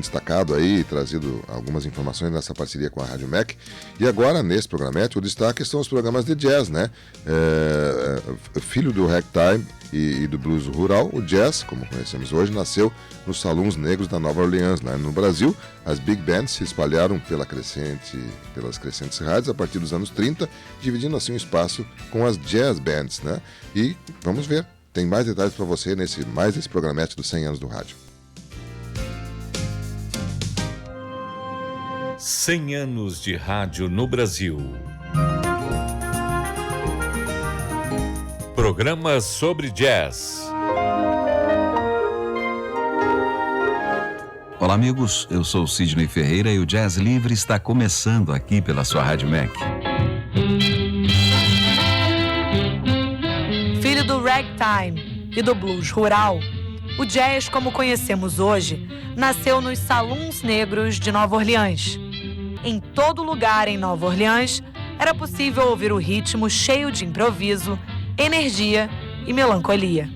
destacado aí, trazido algumas informações nessa parceria com a Rádio MEC. E agora, nesse programete, o destaque são os programas de jazz, né? Filho do ragtime e do blues rural, o jazz, como conhecemos hoje, nasceu nos salões negros da Nova Orleans. Lá no Brasil, as big bands se espalharam pelas crescentes rádios a partir dos anos 30, dividindo assim o espaço com as jazz bands, né? E vamos ver, tem mais detalhes para você nesse programete dos 100 anos do rádio. 100 anos de rádio no Brasil. Programas sobre jazz. Olá, amigos. Eu sou Sidney Ferreira e o Jazz Livre está começando aqui pela sua Rádio MEC. Filho do ragtime e do blues rural, o jazz, como conhecemos hoje, nasceu nos salões negros de Nova Orleans. Em todo lugar em Nova Orleans, era possível ouvir o ritmo cheio de improviso, energia e melancolia.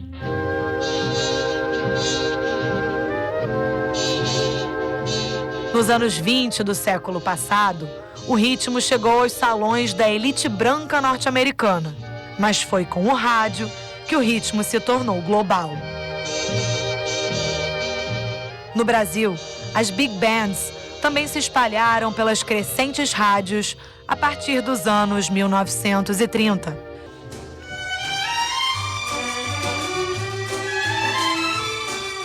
Nos anos 20 do século passado, o ritmo chegou aos salões da elite branca norte-americana, mas foi com o rádio que o ritmo se tornou global. No Brasil, as big bands também se espalharam pelas crescentes rádios a partir dos anos 1930.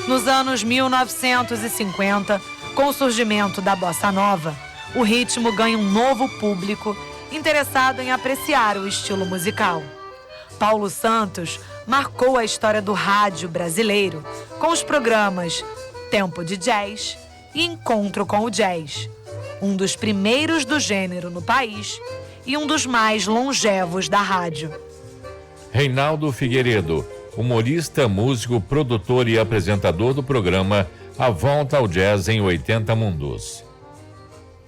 Nos anos 1950, com o surgimento da bossa nova, o ritmo ganha um novo público interessado em apreciar o estilo musical. Paulo Santos marcou a história do rádio brasileiro com os programas Tempo de Jazz e Encontro com o Jazz, um dos primeiros do gênero no país e um dos mais longevos da rádio. Reinaldo Figueiredo, humorista, músico, produtor e apresentador do programa A Volta ao Jazz em 80 Mundos.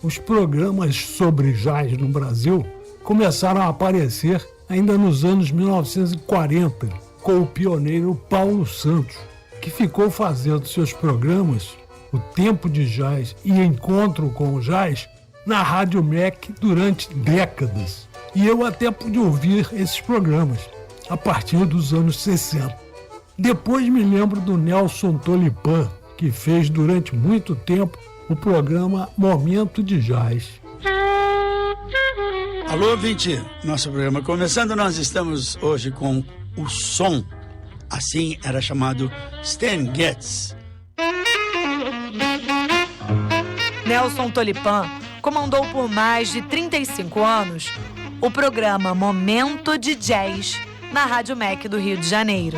Os programas sobre jazz no Brasil começaram a aparecer ainda nos anos 1940, com o pioneiro Paulo Santos, que ficou fazendo seus programas, o Tempo de Jazz e Encontro com o Jazz, na Rádio MEC durante décadas. E eu até pude ouvir esses programas a partir dos anos 60. Depois me lembro do Nelson Tolipan, que fez durante muito tempo o programa Momento de Jazz. Alô, ouvinte, nosso programa começando, nós estamos hoje com o som, assim era chamado Stan Getz. Nelson Tolipan comandou por mais de 35 anos o programa Momento de Jazz na Rádio MEC do Rio de Janeiro.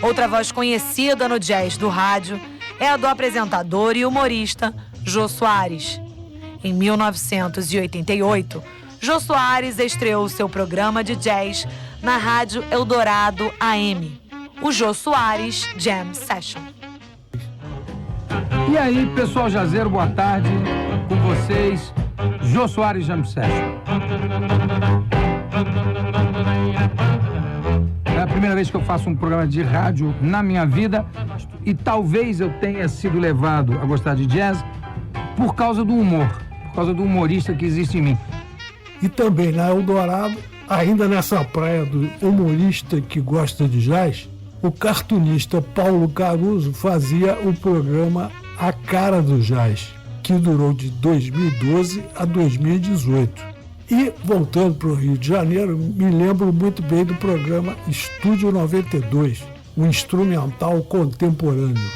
Outra voz conhecida no jazz do rádio é a do apresentador e humorista Jô Soares. Em 1988, Jô Soares estreou seu programa de jazz na Rádio Eldorado AM, o Jô Soares Jam Session. E aí, pessoal jazeiro, boa tarde. Com vocês, Jô Soares Jam Session. É a primeira vez que eu faço um programa de rádio na minha vida e talvez eu tenha sido levado a gostar de jazz por causa do humor, por causa do humorista que existe em mim. E também na Eldorado, ainda nessa praia do humorista que gosta de jazz, o cartunista Paulo Caruso fazia o programa A Cara do Jazz, que durou de 2012 a 2018. E, voltando para o Rio de Janeiro, me lembro muito bem do programa Estúdio 92, um instrumental contemporâneo,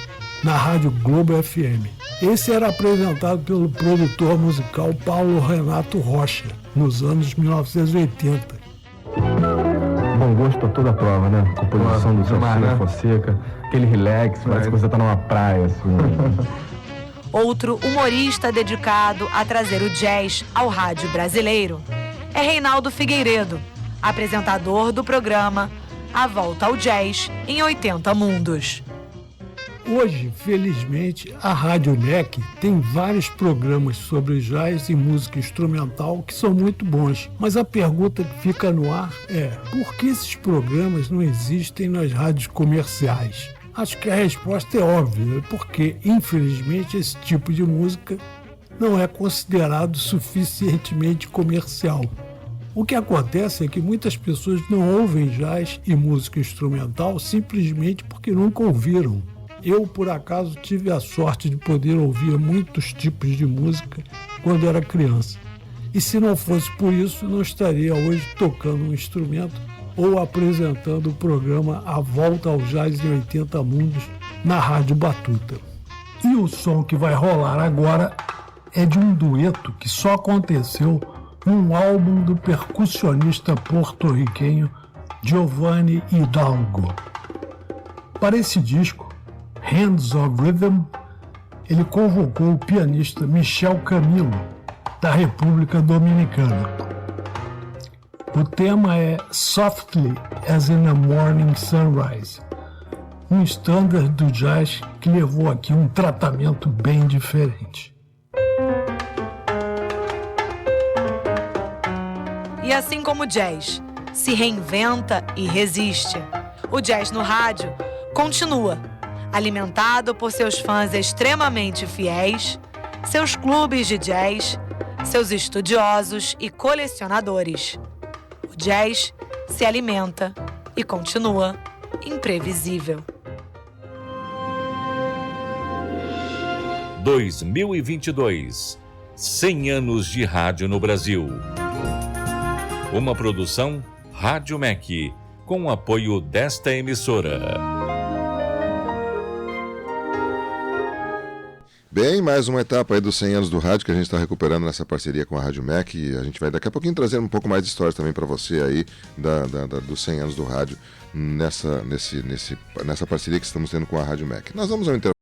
na Rádio Globo FM. Esse era apresentado pelo produtor musical Paulo Renato Rocha, nos anos 1980. Bom gosto a toda a prova, né? Composição do Celcinho Fonseca, aquele relax, parece que você tá numa praia, assim. Outro humorista dedicado a trazer o jazz ao rádio brasileiro é Reinaldo Figueiredo, apresentador do programa A Volta ao Jazz em 80 Mundos. Hoje, felizmente, a Rádio MEC tem vários programas sobre jazz e música instrumental que são muito bons. Mas a pergunta que fica no ar é: por que esses programas não existem nas rádios comerciais? Acho que a resposta é óbvia, porque, infelizmente, esse tipo de música não é considerado suficientemente comercial. O que acontece é que muitas pessoas não ouvem jazz e música instrumental simplesmente porque nunca ouviram. Eu, por acaso, tive a sorte de poder ouvir muitos tipos de música quando era criança. E se não fosse por isso, não estaria hoje tocando um instrumento ou apresentando o programa A Volta ao Jazz em 80 Mundos na Rádio Batuta. E o som que vai rolar agora é de um dueto que só aconteceu num álbum do percussionista porto-riquenho Giovanni Hidalgo. Para esse disco, Hands of Rhythm, ele convocou o pianista Michel Camilo, da República Dominicana. O tema é Softly as in a Morning Sunrise, um standard do jazz que levou aqui um tratamento bem diferente. E assim como o jazz se reinventa e resiste, o jazz no rádio continua, alimentado por seus fãs extremamente fiéis, seus clubes de jazz, seus estudiosos e colecionadores. O jazz se alimenta e continua imprevisível. 2022, 100 anos de rádio no Brasil. Uma produção Rádio MEC, com o apoio desta emissora. Bem, mais uma etapa aí dos 100 anos do rádio que a gente está recuperando nessa parceria com a Rádio MEC. E a gente vai daqui a pouquinho trazer um pouco mais de histórias também para você aí dos 100 anos do rádio nessa parceria que estamos tendo com a Rádio MEC. Nós vamos ao intervalo.